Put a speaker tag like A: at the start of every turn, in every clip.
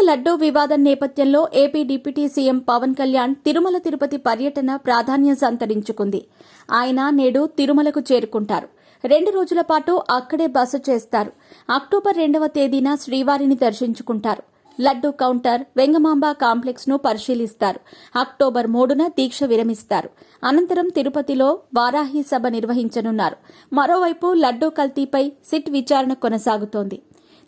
A: లడ్డూ వివాదం నేపథ్యంలో AP deputy CM Pawan Kalyan Tirumala Tirupati పర్యటన ప్రాధాన్యం సంతరించుకుంది. ఆయన నేడు తిరుమలకు చేరుకుంటారు. 2 రోజుల పాటు అక్కడే బస చేస్తారు. అక్టోబర్ 2వ తేదీన శ్రీవారిని దర్శించుకుంటారు. లడ్డూ కౌంటర్, వెంగమాంబ కాంప్లెక్స్ ను పరిశీలిస్తారు. అక్టోబర్ 3న దీక్ష విరమిస్తారు. అనంతరం తిరుపతిలో వారాహి సభ నిర్వహించనున్నారు. మరోవైపు లడ్డూ కల్తీపై సిట్ విచారణ కొనసాగుతోంది.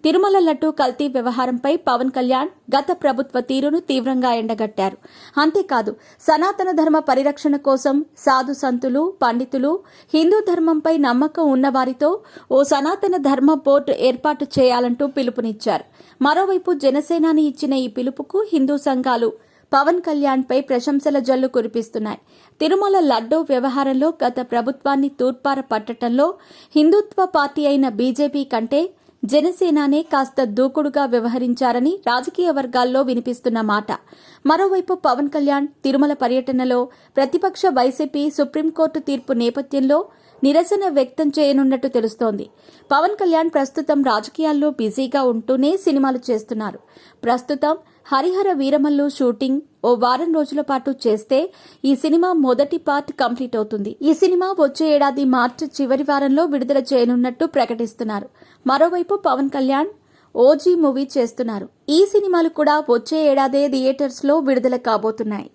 A: తిరుమల లడ్డూ కల్తీ వ్యవహారంపై పవన్ కళ్యాణ్ గత ప్రభుత్వ తీరును తీవ్రంగా ఎండగట్టారు. అంతేకాదు, సనాతన ధర్మ పరిరక్షణ కోసం సాధు సంతులు, పండితులు, హిందూ ధర్మంపై నమ్మకం ఉన్నవారితో ఓ సనాతన ధర్మ బోర్డు ఏర్పాటు చేయాలంటూ పిలుపునిచ్చారు. మరోవైపు జనసేనాని ఇచ్చిన ఈ పిలుపుకు హిందూ సంఘాలు పవన్ కళ్యాణ్ పై ప్రశంసల జల్లు కురిపిస్తున్నాయి. తిరుమల లడ్డూ వ్యవహారంలో గత ప్రభుత్వాన్ని తూర్పార పట్టడంలో హిందుత్వ పార్టీ అయిన బీజేపీ కంటే జనసేనానే కాస్త దూకుడుగా వ్యవహరించారని రాజకీయ వర్గాల్లో వినిపిస్తున్న మాట. మరోవైపు పవన్ కళ్యాణ్ తిరుమల పర్యటనలో ప్రతిపక్ష వైసీపీ సుప్రీంకోర్టు తీర్పు నేపథ్యంలో నిరసన వ్యక్తం చేయనున్నట్టు తెలుస్తోంది. పవన్ కళ్యాణ్ ప్రస్తుతం రాజకీయాల్లో బిజీగా ఉంటూనే సినిమాలు చేస్తున్నారు. ప్రస్తుతం హరిహర వీరమల్లు షూటింగ్ ఓ వారం రోజుల పాటు చేస్తే ఈ సినిమా మొదటి పార్ట్ కంప్లీట్ అవుతుంది. ఈ సినిమా వచ్చే ఏడాది మార్చి చివరి వారంలో విడుదల చేయనున్నట్టు ప్రకటిస్తున్నారు. మరోవైపు పవన్ కళ్యాణ్ ఓజీ మూవీ చేస్తున్నారు. ఈ సినిమాలు కూడా వచ్చే ఏడాదే థియేటర్స్ లో విడుదల కాబోతున్నాయి.